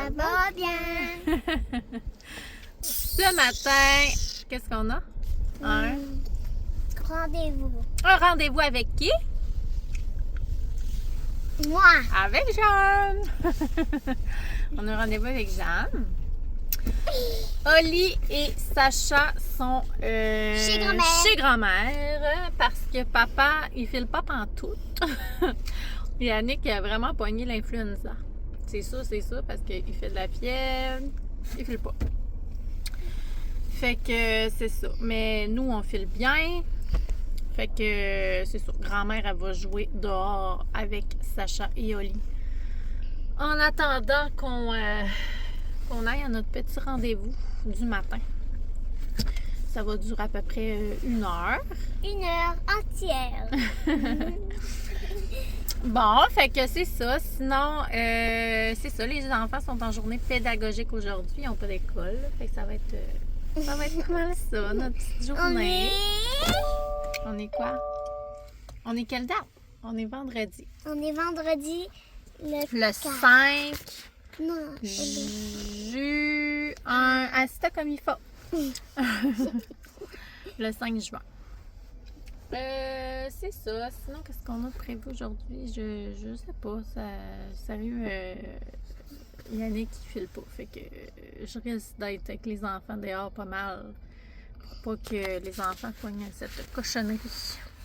Ça va bien. Ce matin, qu'est-ce qu'on a? Rendez-vous. Un rendez-vous avec qui? Moi. Avec Jeanne. On a un rendez-vous avec Jeanne. Oli et Sacha sont Chez grand-mère parce que papa, il file pas pantoute. Yannick a vraiment pogné l'influenza. C'est ça, parce qu'il fait de la fièvre, il file pas. Fait que c'est ça. Mais nous, on file bien. Fait que c'est ça. Grand-mère, elle va jouer dehors avec Sacha et Oli. En attendant qu'on aille à notre petit rendez-vous du matin. Ça va durer à peu près 1 heure. 1 heure entière. Bon, fait que c'est ça. Sinon, c'est ça. Les enfants sont en journée pédagogique aujourd'hui. Ils n'ont pas d'école. Fait que ça va être pas mal ça, notre petite journée. On est quoi? On est quelle date? On est vendredi. On est vendredi Le 5 Non. juin. Assis comme il faut. Le 5 juin. C'est ça. Sinon, qu'est-ce qu'on a de prévu aujourd'hui? Je sais pas. Sérieux, Yannick, il file pas. Fait que je risque d'être avec les enfants dehors pas mal. Pour pas que les enfants pognent cette cochonnerie.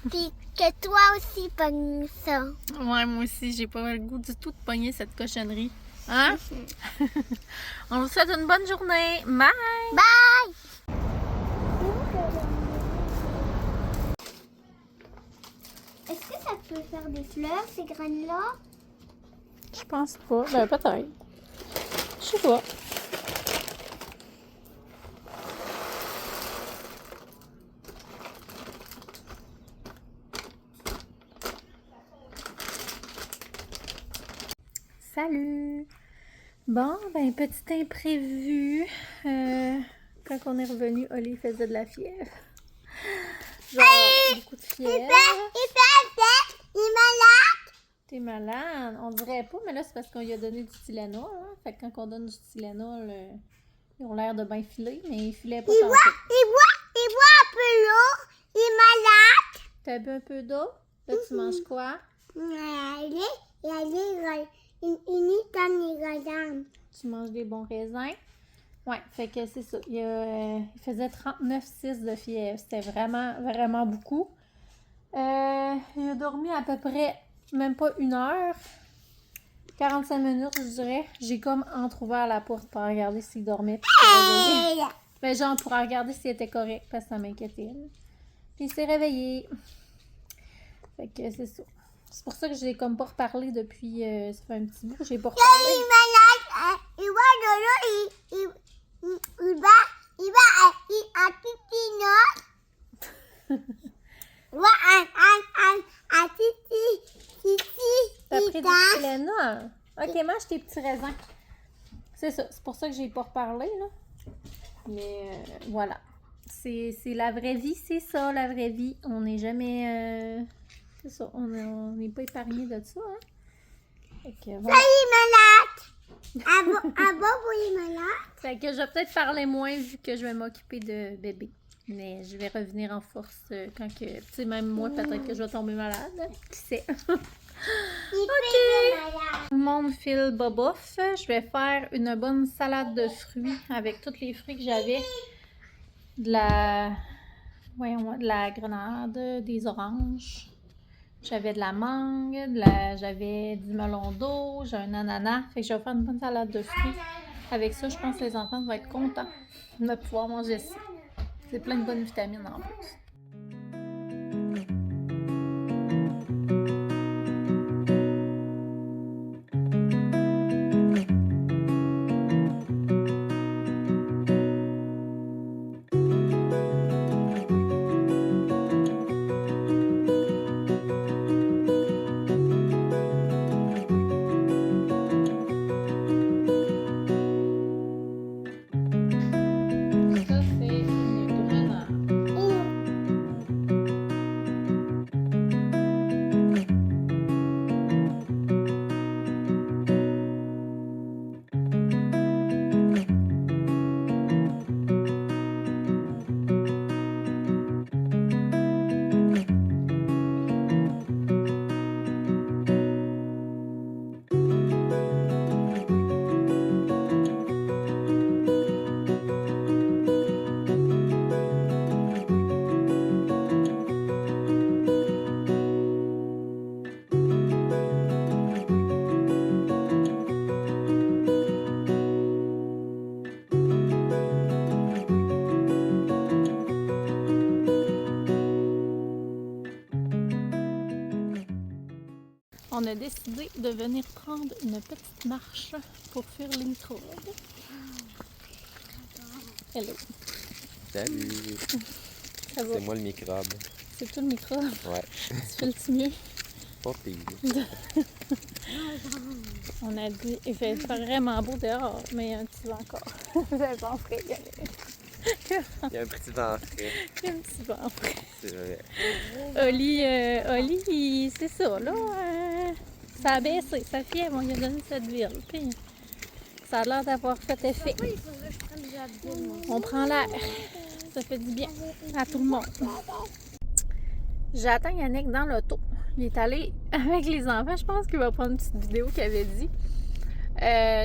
Puis que toi aussi pognes ça. Ouais, moi aussi, j'ai pas le goût du tout de pogner cette cochonnerie. Hein? On vous souhaite une bonne journée. Bye! Bye! Est-ce que ça peut faire des fleurs, ces graines-là? Je pense pas. Ben, peut-être. Je sais pas. Salut! Bon, ben, petit imprévu. Quand on est revenu, Oli faisait de la fièvre. Genre, beaucoup de fièvre. Il est malade. T'es malade? On dirait pas, mais là, c'est parce qu'on lui a donné du Tylenol. Hein? Fait que quand on donne du Tylenol, ils ont l'air de bien filer, mais ils filaient pas tant que ça. Il boit un peu l'eau. Il est malade. T'as bu un peu d'eau? Là, tu manges quoi? Il est dans les raisins. Tu manges des bons raisins? Ouais, fait que c'est ça. Il faisait 39,6 de fièvre. C'était vraiment, vraiment beaucoup. Il a dormi à peu près, même pas 1 heure. 45 minutes, je dirais. J'ai comme entrouvert la porte pour regarder s'il dormait. Ben, genre, pour regarder s'il était correct, parce que ça m'inquiétait. Puis il s'est réveillé. Fait que c'est ça. C'est pour ça que je l'ai comme pas reparlé depuis. Ça fait un petit bout que j'ai pas reparlé. Il est malade. Il boit de l'eau. Il va à piscine. Il va à titi. T'as pris du Tylenol? Ok, mange tes petits raisins. C'est ça. C'est pour ça que j'ai pas reparlé, là. Mais voilà. C'est la vraie vie, c'est ça, la vraie vie. On n'est jamais... c'est ça, on n'est pas épargné de ça, hein? Fait que, voilà. Il est malade. Ah bon, il est malade? Fait que je vais peut-être parler moins vu que je vais m'occuper de bébé. Mais je vais revenir en force quand que... Tu sais, même moi, peut-être que je vais tomber malade. Hein? Qui sait? Ok. Tout le monde file boboff. Je vais faire une bonne salade de fruits avec tous les fruits que j'avais. De la grenade, des oranges. J'avais de la mangue, j'avais du melon d'eau, j'ai un ananas. Fait que je vais faire une bonne salade de fruits. Avec ça, je pense que les enfants vont être contents de pouvoir manger ça. C'est plein de bonnes vitamines en plus. Ça, c'est une grenade. On a décidé de venir prendre une petite marche pour faire les microbes. Hello. Salut! Ça va? C'est moi le microbe. C'est toi le microbe? Ouais. Tu fais le mieux? Pas pire. On a dit, il fait vraiment beau dehors, mais il y a un petit vent encore. Vous avez pas frais, Il y a un petit vent frais, il y a un petit vent frais. c'est vrai. Oli, c'est ça, là. Ça a baissé, sa fièvre, on lui a donné cette ville. Puis ça a l'air d'avoir fait effet. On prend l'air. Ça fait du bien à tout le monde. J'attends Yannick dans l'auto. Il est allé avec les enfants. Je pense qu'il va prendre une petite vidéo qu'il avait dit.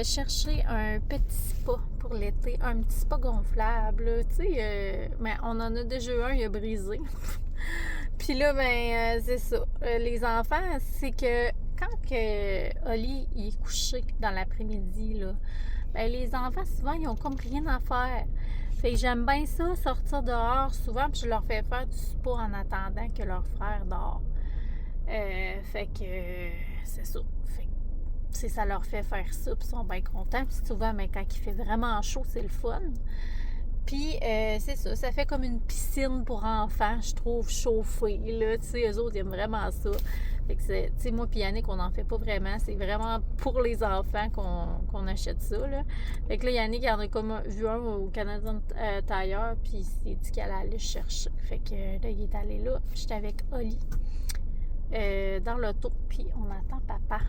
Chercher un petit spa pour l'été. Un petit spa gonflable. Tu sais, mais on en a déjà eu un, il a brisé. Puis là, ben, c'est ça. Les enfants, c'est que quand que Oli il est couché dans l'après-midi, là, ben, les enfants, souvent, ils ont comme rien à faire. Fait que j'aime bien ça, sortir dehors souvent, puis je leur fais faire du spa en attendant que leur frère dort. Fait que c'est ça. Fait que ça leur fait faire ça, puis ils sont bien contents. Puis souvent, ben, quand il fait vraiment chaud, c'est le fun. Puis c'est ça, ça fait comme une piscine pour enfants, je trouve, chauffée, là. Tu sais, eux autres, ils aiment vraiment ça. Fait que c'est, tu sais, moi puis Yannick, on n'en fait pas vraiment. C'est vraiment pour les enfants qu'on achète ça, là. Fait que là, Yannick, il en a comme vu un au Canadian Tire, puis il s'est dit qu'elle allait le chercher. Fait que là, il est allé là. J'étais avec Oli dans l'auto, puis on attend papa.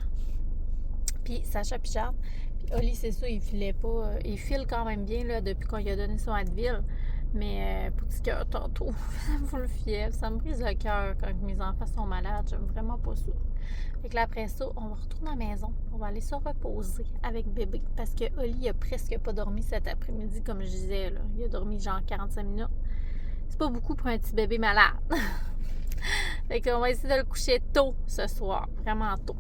Puis Sacha puis Jade. Puis Oli, c'est ça, il filait pas. Il file quand même bien, là, depuis qu'on lui a donné son Advil. Mais petit cœur, tantôt, ça me fout le fièvre. Ça me brise le cœur quand mes enfants sont malades. J'aime vraiment pas ça. Fait que là, après ça, on va retourner à la maison. On va aller se reposer avec bébé. Parce que Oli a presque pas dormi cet après-midi, comme je disais, là. Il a dormi genre 45 minutes. C'est pas beaucoup pour un petit bébé malade. Fait qu'on va essayer de le coucher tôt ce soir. Vraiment tôt.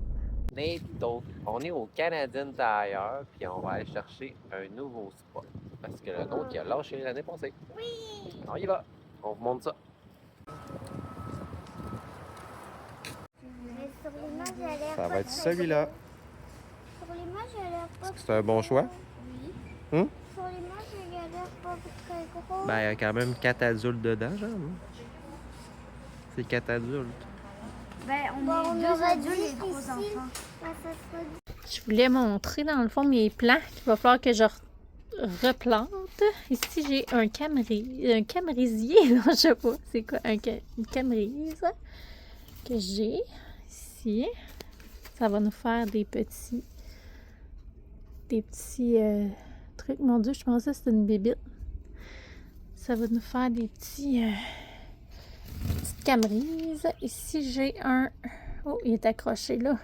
On est au Canadian Tire, puis on va aller chercher un nouveau spa. Parce que le nôtre, il a lâché l'année passée. Oui. On y va. On vous montre ça. Mais sur l'image, elle a l'air Ça pas va être très celui-là. gros. Sur l'image, elle a l'air pas C'est un bon choix? Oui. Hum? Sur l'image, elle a l'air pas très gros. Ben, il y a quand même 4 adultes dedans, genre. C'est 4 adultes. Ben, on Bon, est deux aurait adultes dit et trois ici. enfants. Ben, ça serait Je voulais montrer dans le fond mes plants qu'il va falloir que je replante. Ici, j'ai un camérisier, non, je sais pas, c'est quoi, une camérise que j'ai ici. Ça va nous faire des petits trucs. Mon Dieu, je pensais que c'était une bébite. Ça va nous faire des petites camérises. Ici, j'ai un... Oh, il est accroché là.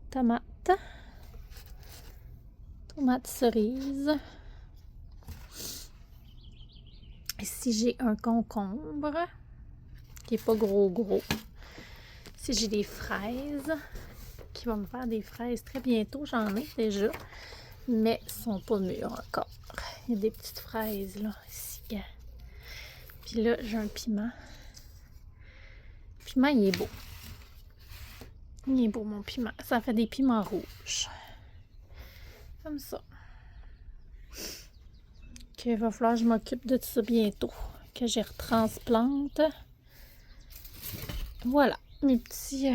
Tomate cerise. Ici, j'ai un concombre qui est pas gros. Ici, j'ai des fraises qui vont me faire des fraises très bientôt. J'en ai déjà, mais elles sont pas mûres encore. Il y a des petites fraises là, ici. Puis là, j'ai un piment. Le piment, il est beau. Il est beau, mon piment. Ça fait des piments rouges. Comme ça. Il va falloir que je m'occupe de tout ça bientôt. Que j'y retransplante. Voilà. C'est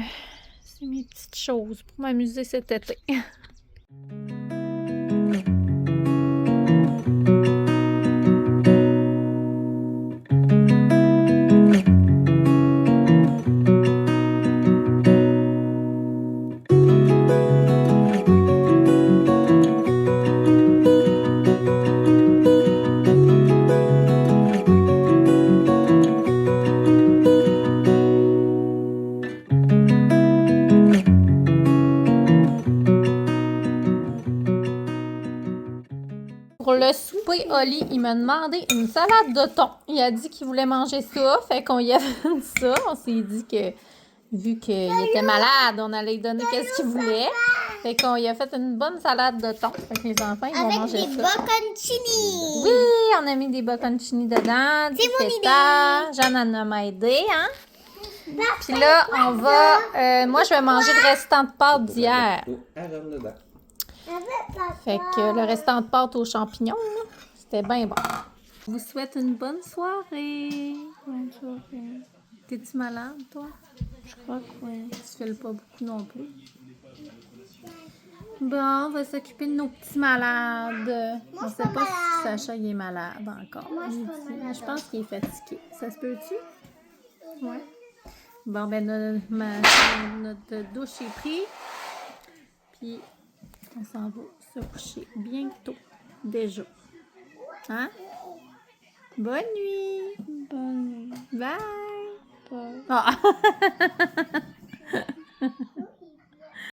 mes petites choses pour m'amuser cet été. Pour le souper, Oli, il m'a demandé une salade de thon. Il a dit qu'il voulait manger ça, fait qu'on y a fait ça. On s'est dit que, vu qu'il était malade, on allait lui donner qu'est-ce qu'il voulait. Fait qu'on y a fait une bonne salade de thon. Fait que les enfants, ils vont avec manger des ça. bocconcini. Oui, on a mis des bocconcini dedans, du C'est mon feta. Jeanne en a aidé, hein? Puis là, on va... moi, je vais manger le restant de pâtes d'hier. dedans. Fait que le restant de pâtes aux champignons, là, c'était bien bon. Je vous souhaite une bonne soirée. Bonne soirée. T'es-tu malade, toi? Je crois que oui. Tu files pas beaucoup non plus. Bon, on va s'occuper de nos petits malades. On sait pas si Sacha il est malade encore. Je pense qu'il est fatigué. Ça se peut-tu? Ouais. Bon, ben, notre douche est prise. Puis, on s'en va se coucher bientôt. Déjà. Hein? Bonne nuit. Bonne nuit. Bye. Bye. Ah.